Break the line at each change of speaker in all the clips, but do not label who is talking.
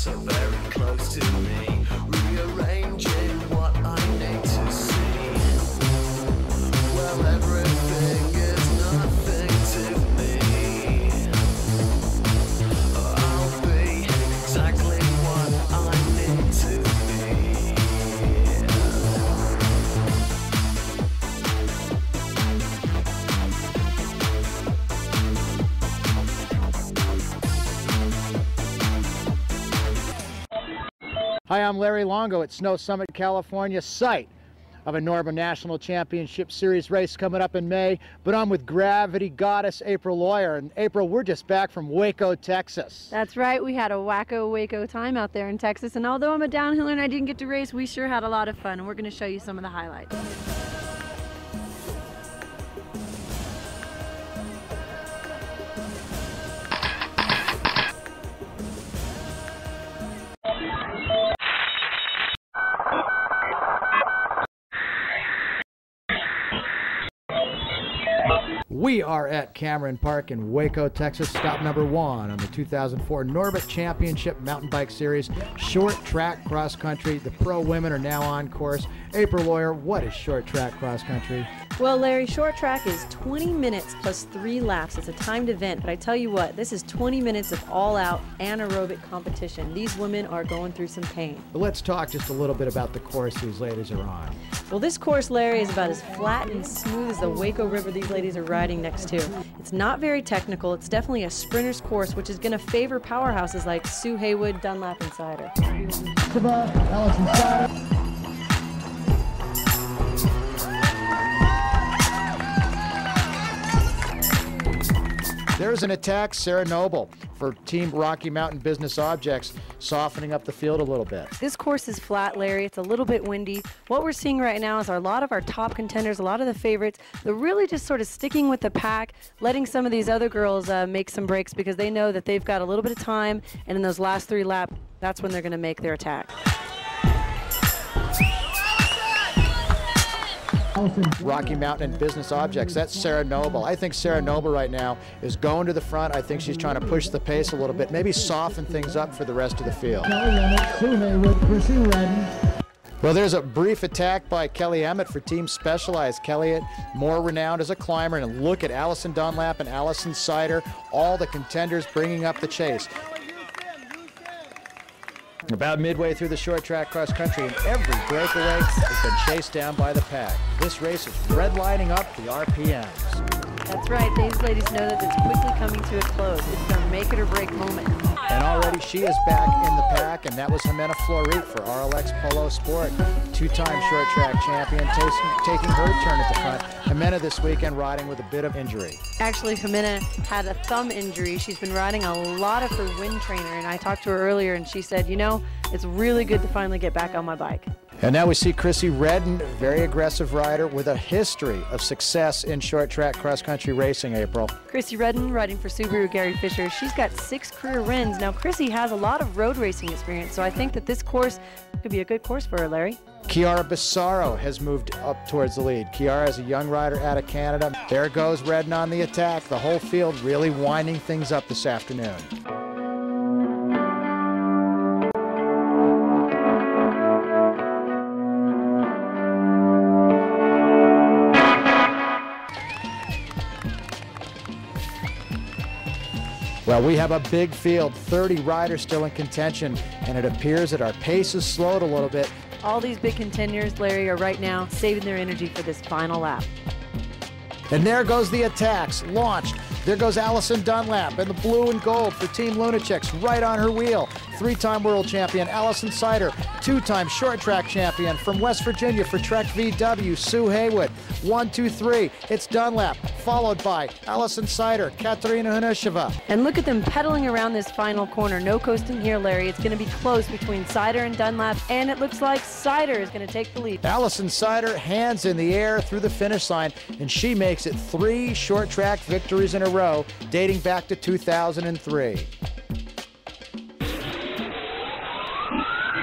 so very close to me, rearranging what I need to see. Well, everything is nothing to me. I'll be exactly what I need to be.
Hi, I'm Larry Longo at Snow Summit, California, site of a NORBA National Championship Series race coming up in May, but I'm with Gravity Goddess April Lawyer. And April, we're just back from Waco, Texas.
That's right, we had a Waco time out there in Texas, and although I'm a downhiller and I didn't get to race, we sure had a lot of fun, and we're going to show you some of the highlights.
We are at Cameron Park in Waco, Texas, stop number 1 on the 2004 NORBA Championship Mountain Bike Series Short Track Cross Country. The pro women are now on course. April Lawyer, what is short track cross country?
Well, Larry, short track is 20 minutes plus 3 laps. It's a timed event, but I tell you what, this is 20 minutes of all-out anaerobic competition. These women are going through some pain.
But let's talk just a little bit about the course these ladies are on.
Well, this course, Larry, is about as flat and smooth as the Waco River these ladies are riding next to. It's not very technical. It's definitely a sprinter's course, which is going to favor powerhouses like Sue Haywood, Dunlap, and Sider.
Allison Sider. There's an attack, Sarah Noble for Team Rocky Mountain Business Objects, softening up the field a little bit.
This course is flat, Larry. It's a little bit windy. What we're seeing right now is a lot of our top contenders, a lot of the favorites, they're really just sort of sticking with the pack, letting some of these other girls make some breaks because they know that they've got a little bit of time, and in those last 3 laps, that's when they're going to make their attack.
Rocky Mountain and Business Objects, that's Sarah Noble. I think Sarah Noble right now is going to the front. I think she's trying to push the pace a little bit, maybe soften things up for the rest of the field. Well, there's a brief attack by Kelly Emmett for Team Specialized. Kelly, more renowned as a climber, and look at Allison Dunlap and Allison Sider, all the contenders bringing up the chase. About midway through the short track cross country, and every breakaway has been chased down by the pack. This race is redlining up the RPMs.
That's right. These ladies know that it's quickly coming to a close. It's their make it or break moment.
And already she is back in the pack, and that was Jimena Florit for RLX Polo Sport, 2-time short track champion, taking her turn at the front. Jimena this weekend riding with a bit of injury.
Actually, Jimena had a thumb injury. She's been riding a lot of her wind trainer, and I talked to her earlier, and she said, you know, it's really good to finally get back on my bike.
And now we see Chrissy Redden, very aggressive rider with a history of success in short track cross country racing, April.
Chrissy Redden riding for Subaru Gary Fisher. She's got 6 career wins. Now, Chrissy has a lot of road racing experience, so I think that this course could be a good course for her, Larry.
Chiara Bissaro has moved up towards the lead. Chiara is a young rider out of Canada. There goes Redden on the attack. The whole field really winding things up this afternoon. Well, we have a big field, 30 riders still in contention, and it appears that our pace has slowed a little bit.
All these big contenders, Larry, are right now saving their energy for this final lap.
And there goes the attacks, launched. There goes Allison Dunlap in the blue and gold for Team Lunachicks, right on her wheel. 3-time world champion Allison Sider, 2-time short track champion from West Virginia for Trek VW, Sue Haywood. 1, 2, 3, it's Dunlap, followed by Allison Sider, Katerina Hanusheva.
And look at them pedaling around this final corner. No coasting here, Larry. It's going to be close between Sider and Dunlap, and it looks like Sider is going to take the lead.
Allison Sider, hands in the air through the finish line, and she makes it 3 short track victories in a row, dating back to 2003.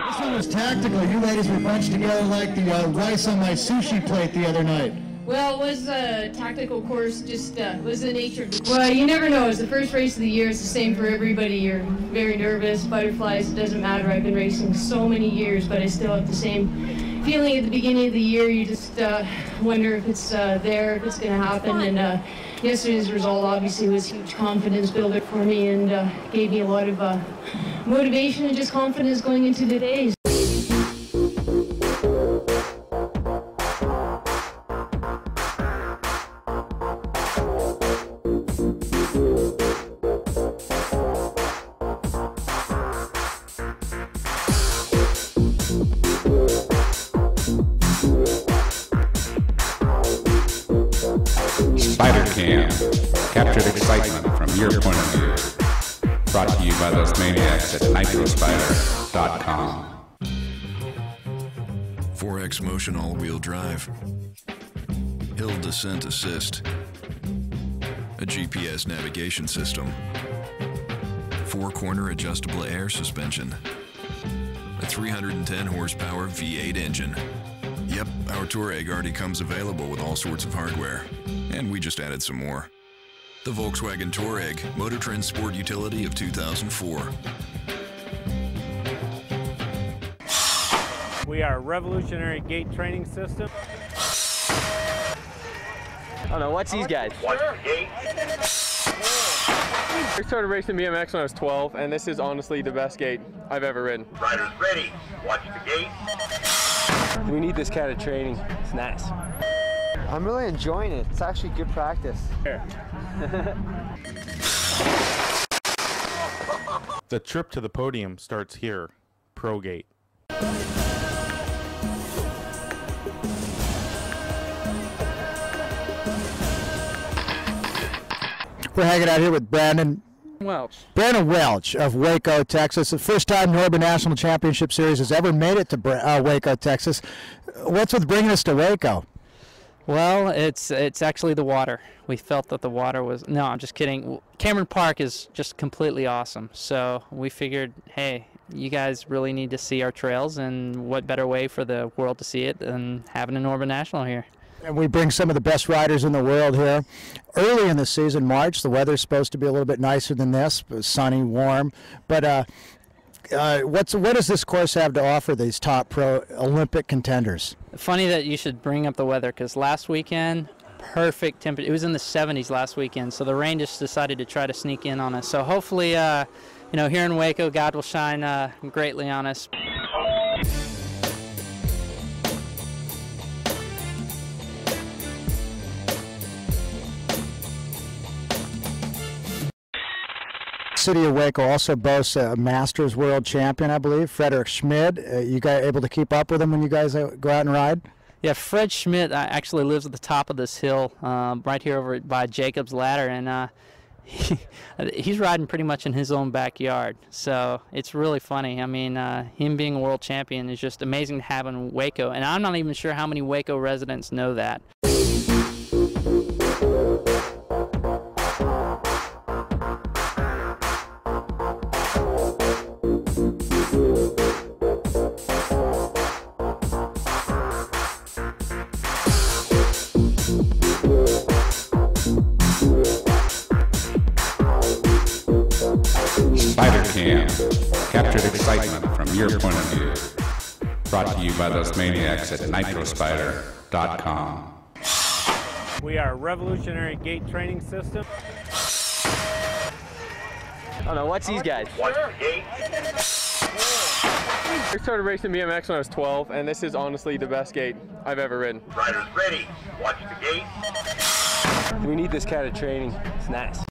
This one was tactical. You ladies were bunched together like the rice on my sushi plate the other night. Well, it was a tactical course, just was the nature of it. Well, you never know. It's the first race of the year. It's the same for everybody. You're very nervous, butterflies, it doesn't matter. I've been racing so many years, but I still have the same feeling at the beginning of the year. You just wonder if it's there, if it's going to happen. And yesterday's result obviously was a huge confidence builder for me and gave me a lot of motivation and just confidence going into the days.
Spider Cam, captured excitement from your point of view. Brought to you by those maniacs at nitrospider.com.
4X Motion all-wheel drive, hill descent assist, a GPS navigation system, 4-corner adjustable air suspension, a 310 horsepower V8 engine. Yep, our Touareg already comes available with all sorts of hardware, and we just added some more. The Volkswagen Touareg, Motor Trend Sport Utility of 2004.
We are a revolutionary gate training system.
I don't know, what's these guys? I started racing BMX when I was 12, and this is honestly the best gate I've ever ridden.
Riders ready, watch the gate.
We need this kind of training. It's nice.
I'm really enjoying it. It's actually good practice.
The trip to the podium starts here, Pro Gate.
We're hanging out here with Brandon Welch of Waco, Texas. The first time NORBA National Championship Series has ever made it to Waco, Texas. What's with bringing us to Waco?
Well, it's actually the water. We felt that the water was... No, I'm just kidding. Cameron Park is just completely awesome. So we figured, hey, you guys really need to see our trails, and what better way for the world to see it than having a NORBA National here.
And we bring some of the best riders in the world here. Early in the season, March, the weather's supposed to be a little bit nicer than this, sunny, warm. But what does this course have to offer these top pro Olympic contenders?
Funny that you should bring up the weather, because last weekend, perfect temperature. It was in the 70s last weekend, so the rain just decided to try to sneak in on us. So hopefully, here in Waco, God will shine greatly on us.
City of Waco also boasts a Masters World Champion, I believe, Frederick Schmid. You guys able to keep up with him when you guys go out and ride?
Yeah, Fred Schmidt actually lives at the top of this hill, right here over by Jacob's Ladder, and he's riding pretty much in his own backyard. So it's really funny. I mean, him being a world champion is just amazing to have in Waco, and I'm not even sure how many Waco residents know that.
Spider Cam, captured excitement from your point of view. Brought to you by those maniacs at nitrospider.com.
We are a revolutionary gate training system.
I don't know, what's these guys?
Watch the gate.
I started racing BMX when I was 12, and this is honestly the best gate I've ever ridden.
Riders ready, watch the gate.
We need this kind of training. It's nice.